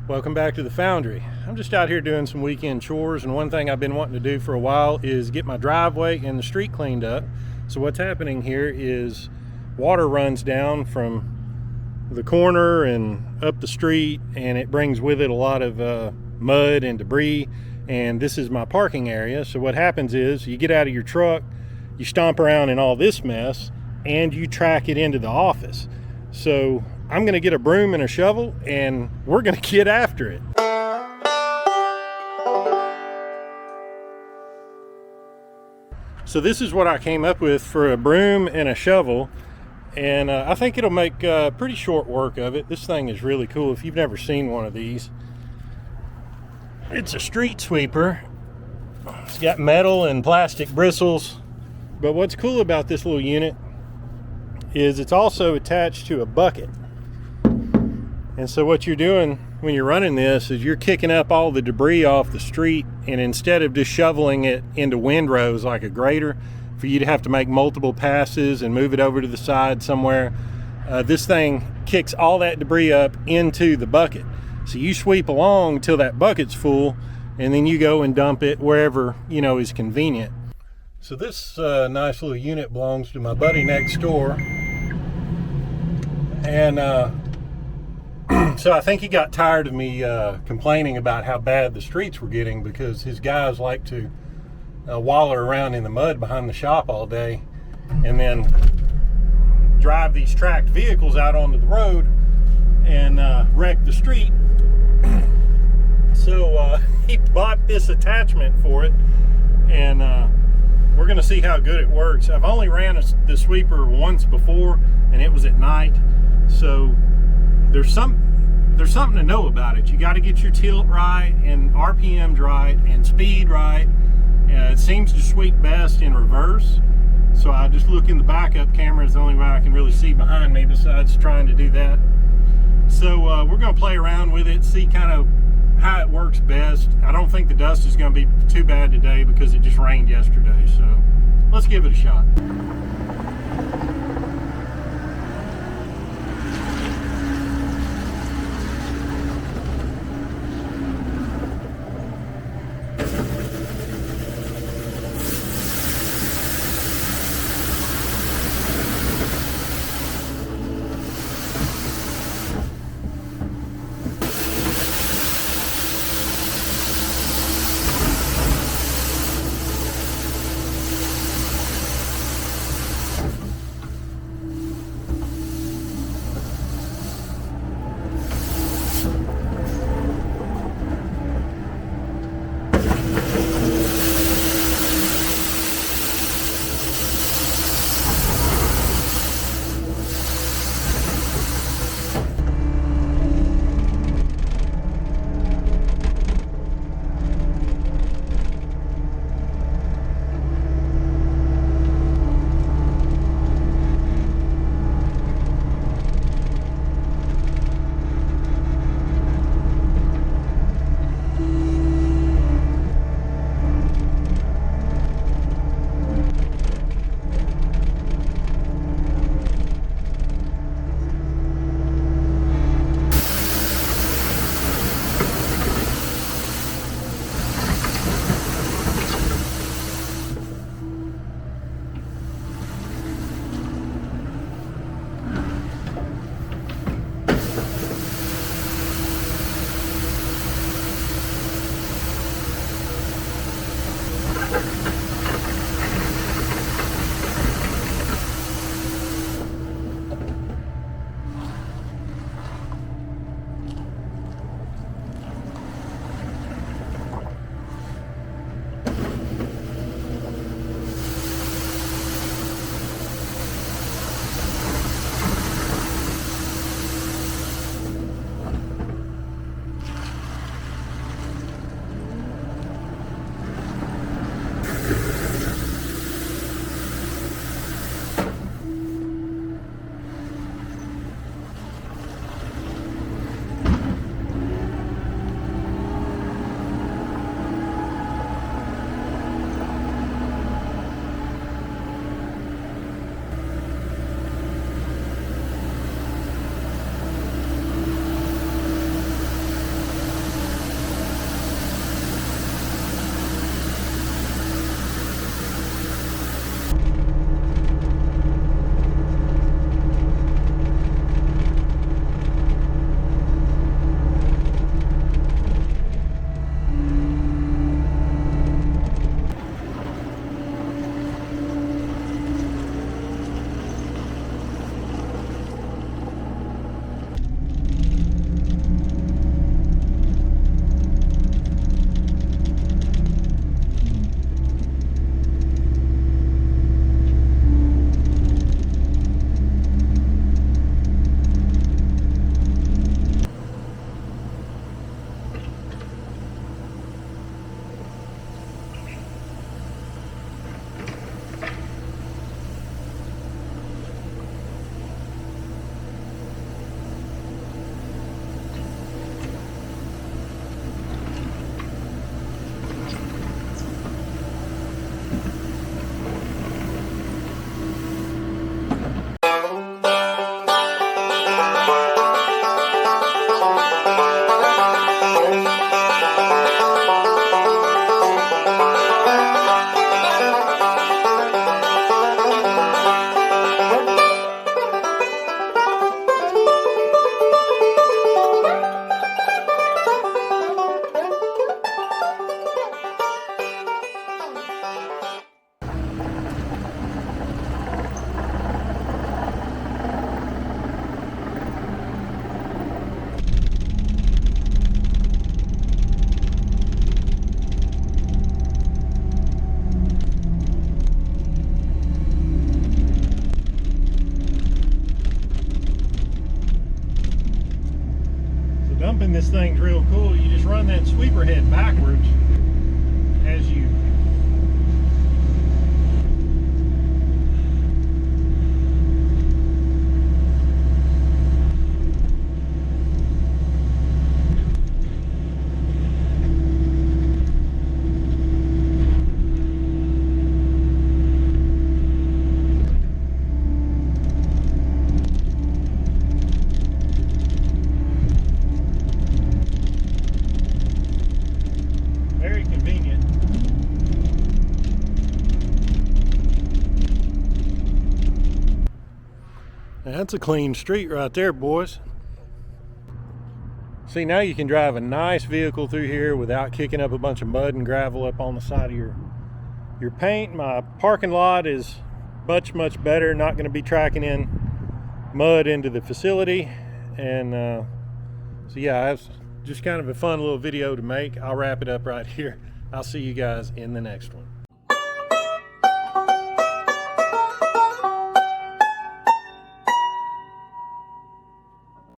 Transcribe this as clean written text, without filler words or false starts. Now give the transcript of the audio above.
Welcome back to the Foundry. I'm just out here doing some weekend chores, and one thing I've been wanting to do for a while is get my driveway and the street cleaned up. So what's happening here is water runs down from the corner and up the street, and it brings with it a lot of mud and debris, and this is my parking area. So what happens is you get out of your truck, you stomp around in all this mess, and you track it into the office. So I'm gonna get a broom and a shovel, and we're gonna get after it. So this is what I came up with for a broom and a shovel, and I think it'll make pretty short work of it. This thing is really cool if you've never seen one of these. It's a street sweeper. It's got metal and plastic bristles, but what's cool about this little unit is it's also attached to a bucket. And so what you're doing when you're running this is you're kicking up all the debris off the street, and instead of just shoveling it into windrows like a grader for you to have to make multiple passes and move it over to the side somewhere, this thing kicks all that debris up into the bucket. So you sweep along till that bucket's full, and then you go and dump it wherever is convenient. So this nice little unit belongs to my buddy next door, and so I think he got tired of me complaining about how bad the streets were getting, because his guys like to waller around in the mud behind the shop all day and then drive these tracked vehicles out onto the road and wreck the street. So he bought this attachment for it, and we're going to see how good it works. I've only ran the sweeper once before, and it was at night, so there's something to know about it. You got to get your tilt right and RPMs right and speed right. It seems to sweep best in reverse, so I just look in the backup camera. It's the only way I can really see behind me besides trying to do that. So we're going to play around with it, see kind of how it works best. I don't think the dust is going to be too bad today because it just rained yesterday, so let's give it a shot. pumping this thing's real cool. You just run that sweeper head backwards as you very convenient. That's a clean street right there, boys. See, now you can drive a nice vehicle through here without kicking up a bunch of mud and gravel up on the side of your paint. My parking lot is much better, not going to be tracking in mud into the facility. And so yeah, that's just kind of a fun little video to make. I'll wrap it up right here. I'll see you guys in the next one.